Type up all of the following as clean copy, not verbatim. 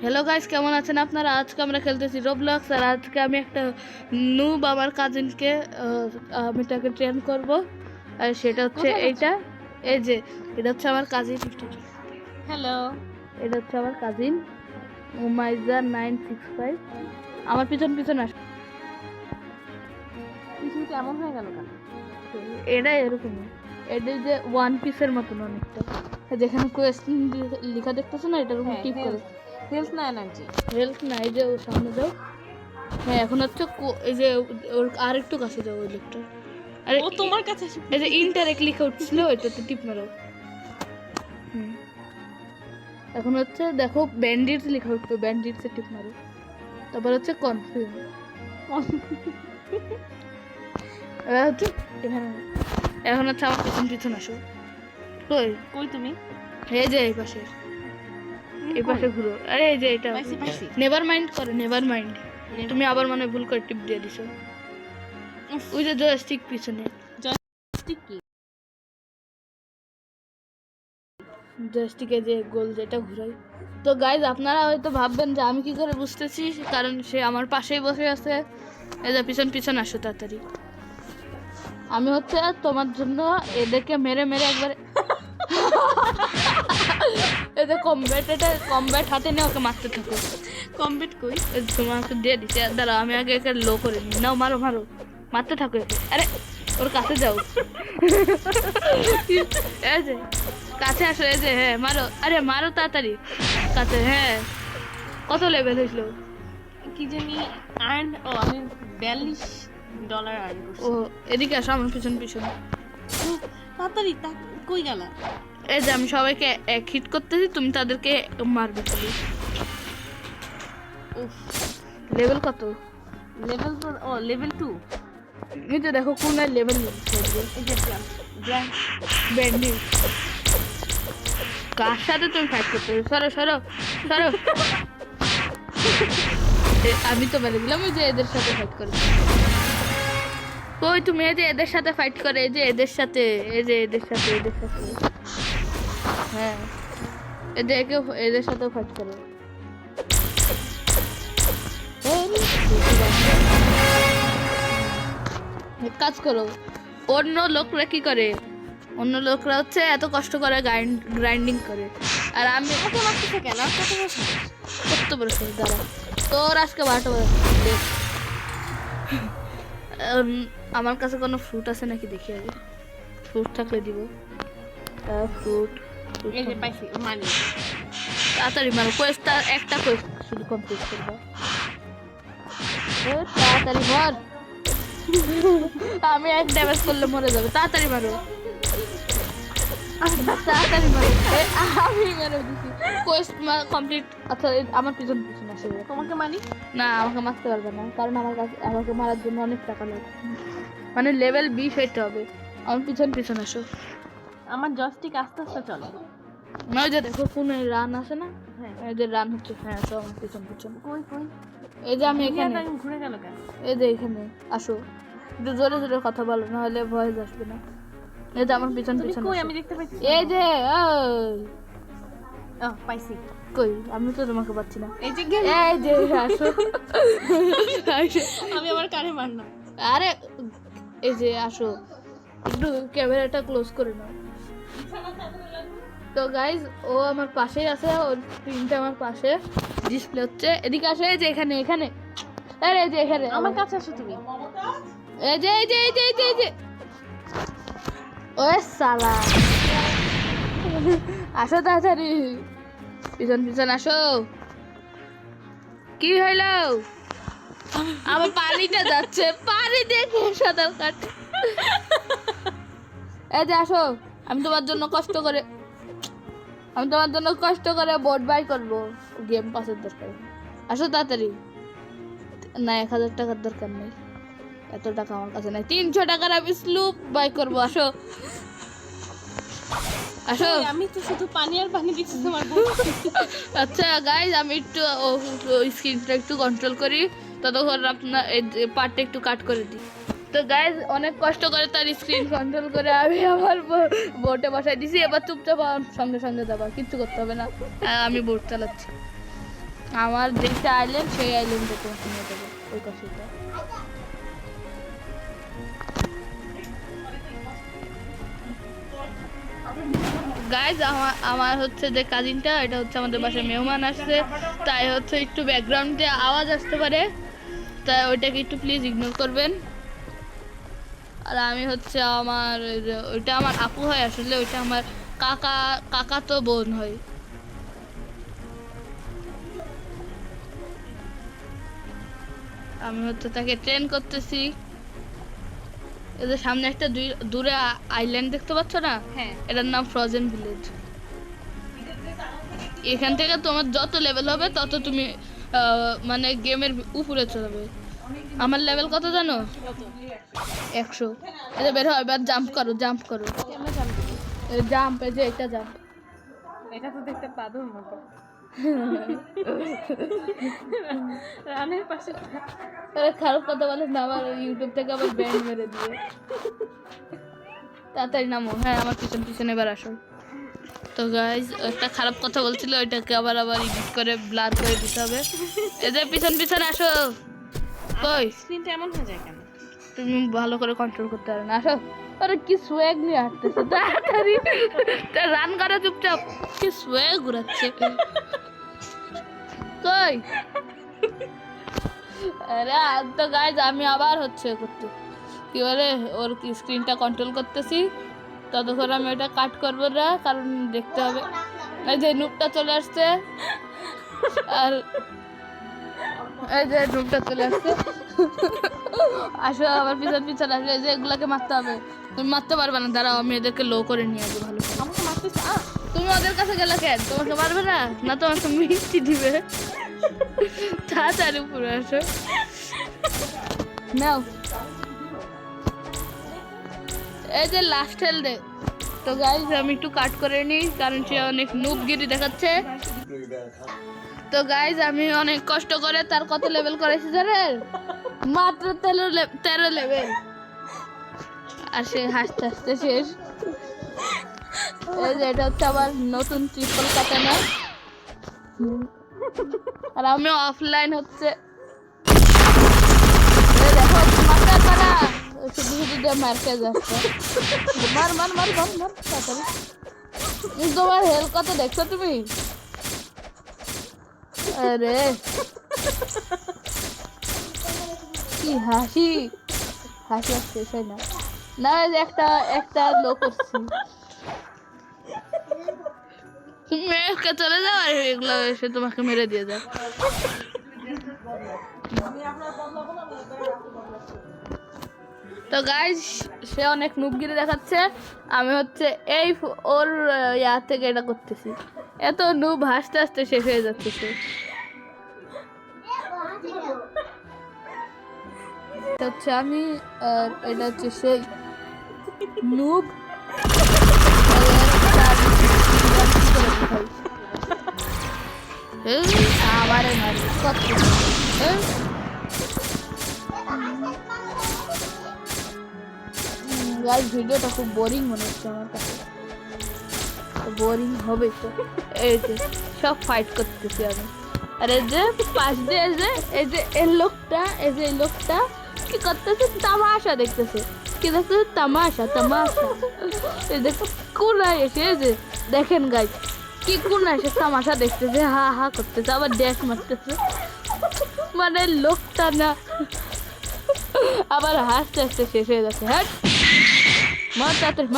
Hello guys, কেমন আছেন আপনারা? আজকে আমরা খেলতেছি রোবলক্স। আর আজকে আমি একটা নুব আমার কাজিনকে আমি তাকে ট্রেন করব। আর সেটা হচ্ছে এইটা, এই যে এটা হচ্ছে আমার কাজিন। হ্যালো, এটা হচ্ছে আমার কাজিন উমাইজা 965। আমার পিছন পিছন আস। পৃথিবীটা এমন হয়ে গেল কেন? এটা এরকম, এটা যে ওয়ান পিসের মতন অনেকটা, যেখানে কোয়েশ্চেন লেখা দেখতেছো না, এটার উপর টিপ করে। হেলথ না এনার্জি? হেলথ না, এই যে ওর সামনে যাও। হ্যাঁ, এখন হচ্ছে এই যে ওর আর একটু কাছে যাও ওই লোকটা। আরে ও তোমার কাছে এই যে ইন্টারেক্ট লেখা উঠছিল, ওইটাতে টিপ মারো। এখন হচ্ছে দেখো ব্যান্ডিটস লেখা উঠবে, ব্যান্ডিটসে টিপ মারো। তারপর হচ্ছে কনফিউজ। এবার হচ্ছে এখানে, এখন হচ্ছে আমার পিছন পিছন আসো। কই কই তুমি? এই যে এই পাশে, এই পাশে ঘুরো। আরে এই যে এটা পাইছি। নেভার মাইন্ড করো, নেভার মাইন্ড। তুমি আবার মনে ভুল করে টিপ দিয়ে দিছো। ওই যে জয়স্টিক পিছনে, জয়স্টিক কি? জয়স্টিকে যে গোল যেটা ঘুরাই। তো গাইজ, আপনারা হয়তো ভাববেন যে আমি কি করে বুঝতেছি, কারণ সে আমার পাশেই বসে আছে। এই যে পিছন পিছন আসো তাড়াতাড়ি। আমি হচ্ছে তোমার জন্য এদেরকে মেরে মেরে একবারে এদের কমব্যাট হাতে নিয়ে ওকে মারতে থাকো। কমবেট কই? তোমাকে দিয়ে দিচ্ছি, দাঁড়াও আমি আগে একে লো করে নিই। নাও, মারো মারো, মারতে থাকো একে। আরে ওর কাছে যাও। এই যে কাছে আসো, এই যে হ্যাঁ মারো, আরে মারো তাড়াতাড়ি কাছে। হ্যাঁ, কত লেভেল হয়েছিল? কি জানি আর্ন, আমি $42 আর্ন করছি। ও এদিকে আসো আমার পিছন পিছন। তাড়াতাড়ি কই গেলা? এই যে আমি সবাইকে এক হিট করতেছি, তুমি তাদেরকে মারবে খালি। উফ, লেভেল কত? লেভেল 2। এই যে দেখো কোন লেভেল এই যে ব্যান্ডি। কার সাথে তুমি ফাইট করতে? সরো সরো সরো। আমি তো বলে দিলাম ওই যে এদের সাথে ফাইট করে। কই তুমি? এই যে এদের সাথে ফাইট করে, এই যে এদের সাথে, এই যে এদের সাথে, এদের সাথে। হ্যাঁ, এদেরকে এদের সাথেও ফাইট করে। এক কাজ করো, অন্য লোকরা কি করে? অন্য লোকরা হচ্ছে এত কষ্ট করে গ্রাইন্ডিং করে, আর আমি আমাকে মারতেছে কেন? আর কত বছর? কত বড় সাইজ। দাঁড়া, তোর আজকে 12টা বাজে। আমার কাছে কোনো ফ্রুট আছে নাকি দেখি আগে। ফ্রুট থাকলে দিব। ফ্রুট এই যে পাইছি, মানি। তাড়াতাড়ি মারো, কোয়েস্টটা একটা কোয়েস্ট শুধু কমপ্লিট করবা। তাড়াতাড়ি মার। আমি এক ড্যামেজ করলে মরে যাবে। তাড়াতাড়ি মারো, তাড়াতাড়ি মারো। আমি মেরে দিছি, কোয়েস্ট কমপ্লিট। আচ্ছা, আমার পিছন পিছন আসে। তোমাকে মানি? না, আমাকে মারতে পারবে না, কারণ আমার কাছে আমাকে মারার জন্য অনেক টাকা লাগবে। মানে লেভেল 20 হইতে হবে। আমার পিছন পিছন আসো। আমার জয়স্টিক আস্তে আস্তে চলে। না, ওই যে দেখো কোন রান আছে না, হ্যাঁ। এই যে রান হচ্ছে। হ্যাঁ, আসো আমার পিছন পিছন। কই কই? এই যে আমি এখানে, ঘুরে গেল কেন? এই যে এখানে আসো। একটু জোরে জোরে কথা বলো, না হলে ভয়েস আসবে না। এই যে আমার পিছন তুমি পিছন কই? আসো। আমি দেখতে পাইছি। এই যে পাইছি। কই? আমি তো তোমাকে পাচ্ছি না। এই যে গেল। এই যে আসো। আসো। আমি আমার কানে মারলাম। আরে এই যে আসো, একটু ক্যামেরাটা ক্লোজ করে নাও। তো গাইজ, ও আমার পাশেই আছে, ওর স্ক্রিনটা আমার পাশে ডিসপ্লে হচ্ছে। এদিকে আসো, এই যে এখানে এখানে, আরে এই যে এখানে আমার কাছে আসো তুমি। এই যে এই যে এই যে এই যে এই যে ওই সালা, আসো তাড়াতাড়ি, পিছন পিছন আসো। কি হইলো? আমার পানিটা যাচ্ছে, পানি দেখে সাঁতার কাটে। এই যে আসো, আমি তোমার জন্য কষ্ট করে বোট বাই করবো। গেম পাসের দরকার। আসো তাড়াতাড়ি। না, 1000 টাকার দরকার নেই, এত টাকা আমার কাছে নাই। 300 টাকার আমি স্লুপ বাই করবো। আসো আসো। আমি তো শুধু পানি আর পানি দিচ্ছি তোমার। আচ্ছা গাইজ, আমি একটু স্ক্রিনটা একটু কন্ট্রোল করি, ততক্ষণ আপনার এই পার্টটা একটু কাট করে দিই। তো গাইজ, অনেক কষ্ট করে তার স্ক্রিন কন্ট্রোল করে আমি আমার বোটে বসাই দিছি। এবার চুপচাপ আমার সঙ্গে সঙ্গে যাবা, কিচ্ছু করতে হবে না। আমি বোট চালাচ্ছি। আমার যেটা আইল্যান্ড সেই আইল্যান্ডে তোমাকে নিয়ে যাবো ওই পাশেটা। গাইজ আমার হচ্ছে যে কাজিনটা, এটা হচ্ছে আমাদের বাসায় মেহমান আসছে, তাই হচ্ছে একটু ব্যাকগ্রাউন্ডে আওয়াজ আসতে পারে, তাই ওইটাকে একটু প্লিজ ইগনোর করবেন। আর আমি হচ্ছে আমার ওইটা আমার আপু হয়, আসলে ওইটা আমার কাকা তো বোন হয়। আমি হচ্ছে তাকে ট্রেন করতেছি। এদের সামনে একটা দূরে আইল্যান্ড দেখতে পাচ্ছ না? হ্যাঁ। এটার নাম ফ্রোজেন ভিলেজ। এখান থেকে তোমার যত লেভেল হবে তত তুমি মানে গেমের উপরে চলবে। আমার লেভেল কত জানো? 100। এটা বের হয়, এবার জাম্প করো, জাম্প করো, কেমন জানবি? জাম্প, এই যে এটা জাম্প। এটা তো দেখতে পাদুর মতো। রানের পাশে আরে খারাপ কথা বলে না, আমার ইউটিউব থেকে আবার ব্যান মেরে দিয়ে। তাড়াতাড়ি নামো। হ্যাঁ, আমার পিছনে এবার আসো। তো গাইজ একটা খারাপ কথা বলছিল, ওইটাকে আবার এডিট করে ব্লার করে দিতে হবে। এদের পিছনে আসো। কই স্ক্রিনটা এমন হয়ে যায় কেন? তুমি ভালো করে কন্ট্রোল করতে পারো না। আসো। আরে কি সোয়াগ নিয়ে হাঁটতেছে, তাড়াতাড়ি রান করো চুপচাপ। কি সোয়াগ ঘুরাচ্ছে। কই আরে তো গাইজ আমি আবার হচ্ছে করতে কি বলে ওর কি স্ক্রিনটা কন্ট্রোল করতেছি, ততক্ষণ আমি ওটা কাট করবো না, কারণ দেখতে হবে। এই যে নুপটা চলে আসছে, আর এই যে নুপটা চলে আসছে। আসো আমার পিছনে আসবে। এই যে এগুলাকে মারতে হবে, তুমি মারতে পারবে না, দাঁড়াও আমি এদেরকে লো করে নিয়ে আসবো ভালো করে। আমাকে মারতেছে। তুমি ওদের কাছে গেলে কেন? তোমাকে মারবে না? না তোমাকে মিষ্টি দিবে। তাড়াতাড়ি উপরে আসো, নাও। এই যে লাস্ট হেলথে। তো গাইজ আমি একটু কাট করে নিই, কারণ সে অনেক নুবগিরি দেখাচ্ছে। তো গাইজ আমি অনেক কষ্ট করে তার কত লেভেল করেছি জানেন? মাত্র 13 লেভেল। আর সে হাসতে হাসতে শেষ। এই যে এটা হচ্ছে আবার নতুন ট্রিপল কাটানো। আর আমি অফলাইন হচ্ছে দেখো মারতে পারা, শুধু দিয়ে মারতে যাচ্ছে। মার তাড়াতাড়ি। তোমার হেলথ কত দেখছো তুমি? আরে কি হাসি আসছে, সেই না না একটা লোক করছি। তুমি মেয়েকে চলে যাও, আর এগুলো এসে তোমাকে মেরে দিয়ে যাও। তো গাইজ সে অনেক নুবগিরি দেখাচ্ছে, আমি হচ্ছে এই ওর ইয়া থেকে এটা করতেছি। এত নুব হাসতে হাসতে শেষ হয়ে যাচ্ছে সে। হচ্ছে আমি, আর এটা হচ্ছে সেই নুব। আমারে মারি কত গাইস, ভিডিওটা খুব বোরিং মনে হচ্ছে আমার কাছে। বোরিং হবে তো। এই যে সব ফাইট করতেছি আমি, আর এই যে পাশ দিয়ে এই যে এই লোকটা কি করতেছে? তামাশা দেখতেছে। কি দেখতেছে? তামাশা। এই যে কোনায় এসে, এই যে দেখেন গাইস, কি কোনায় এসে তামাশা দেখতেছে, হা হা করতেছে, আবার ড্যাশ মারতেছে। মানে লোকটা না আবার হাসতে হাসতে শেষ হয়ে যাচ্ছে। হ্যাঁ, মার তাড়াতাড়ি,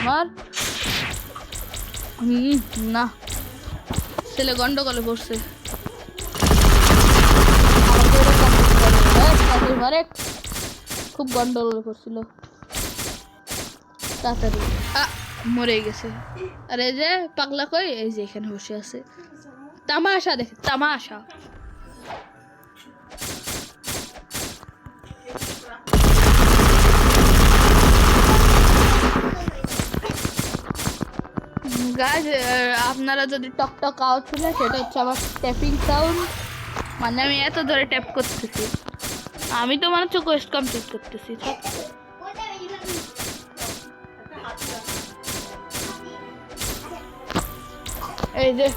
মার। না, ছেলে গন্ডগোলে পড়ছে। খুব গন্ডগোলে পড়ছিল, তাড়াতাড়ি মরে গেছে। আর এই যে পাগলা কই, এই যে এখানে বসে আছে, তামাশা দেখে, তামাশা। গাইজ আপনারা যদি টক আওয়াজ শুনে, সেটা হচ্ছে আমার ট্যাপিং সাউন্ড। মানে আমি এত ধরে ট্যাপ করতেছি, আমি তো মনে হচ্ছে কোয়েস্ট কমপ্লিট করতেছি। এই যে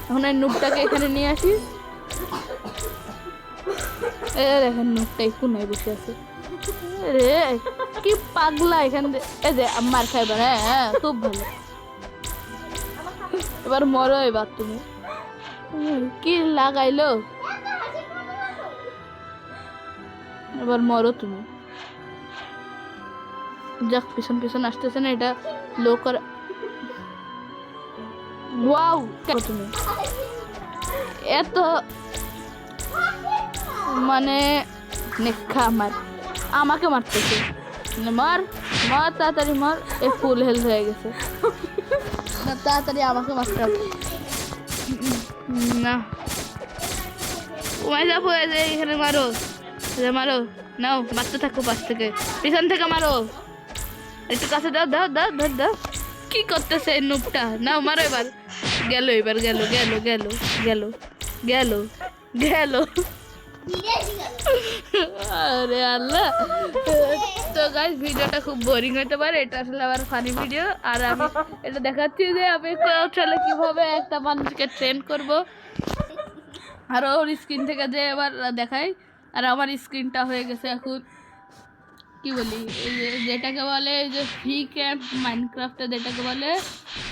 এখন এই নুবটাকে এখানে নিয়ে আসি, এ দেখেন নোটটাই কোনায় বসে আছে। রে কি পাগলা এখান এই যে মার খাইবার। হ্যাঁ হ্যাঁ খুব ভালো। এবার মরো এবার তুমি। কি লাগাইলো, এবার মরো তুমি। যাক পিছন পিছন আসতেছে না, এটা লো করে। ওয়াও তুমি এত মানে নেখা আমার, আমাকে মারতেছে। মার মার তাড়াতাড়ি মার। এ ফুল হেলথ হয়ে গেছে না, তাড়াতাড়ি আমাকে মারতে হবে। না ওমায় যাবো, এই যে এখানে মারো, মারো নাও, মারতে থাকো পাশ থেকে, পিছন থেকে মারো। একটু কাছে দাও দাও দাও দাও দাও। কি করতেছে এই নুপটা? নাও মারো এবার। গেল এবার, গেল গেল গেল গেল গেল গেল। আরে আল্লাহ। তো গাইস ভিডিওটা খুব বোরিং হতে পারে, এটা আসলে আবার ফানি ভিডিও। আর আমি এটা দেখাচ্ছি যে আমি আসলে কিভাবে একটা মানুষকে ট্রেন করব। আর ওর স্ক্রিন থেকে যে এবার দেখাই। আর আমার স্ক্রিনটা হয়ে গেছে এখন কি বলি, এই যে যেটাকে বলে যে ফ্রি ক্যাম্প মাইনক্রাফটে যেটাকে বলে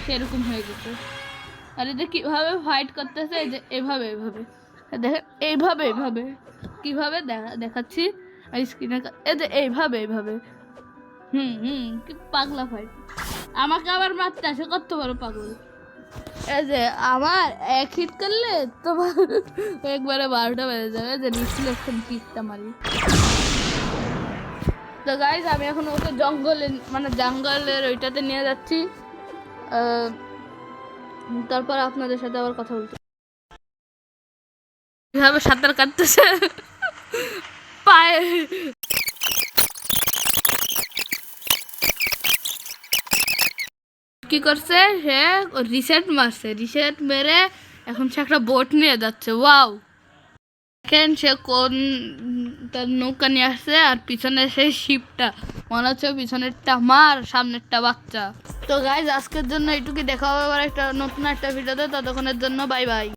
সেরকম হয়ে গেছে। আর এই যে কীভাবে ফাইট করতেছে, এই যে এভাবে এভাবে দেখেন, এইভাবে এইভাবে কীভাবে দেখাচ্ছি স্ক্রিনে, এই যে এইভাবে এইভাবে। কি পাগলা ফাইট। আমাকে আবার মারতে আসে, কত বড় পাগল। এই যে আমার এক হিট করলে তোমার একবারে 12টা বেজে যাবে, যে রিফ্লেকশন কিকটা মারি। তো গাইজ আমি এখন ওকে জঙ্গলে মানে জঙ্গলের ওইটাতে নিয়ে যাচ্ছি। তারপর আপনাদের সাথে আবার কথা বলতে। কিভাবে সাঁতার কাটতেছে পায়ে। কি করছে সে, রিসেট মারছে, রিসেট মেরে এখন সে একটা বোট নিয়ে যাচ্ছে। ওয়াও, দেখেন সে কোন তার নৌকা নিয়ে আসছে, আর পিছনে সেই শিপটা মনে হচ্ছে পিছনেরটা মার, সামনেরটা বাচ্চা। তো গাইজ আজকের জন্য এইটুকু, দেখা হবে আবার একটা নতুন একটা ভিডিওতে। ততক্ষণের জন্য বাই বাই।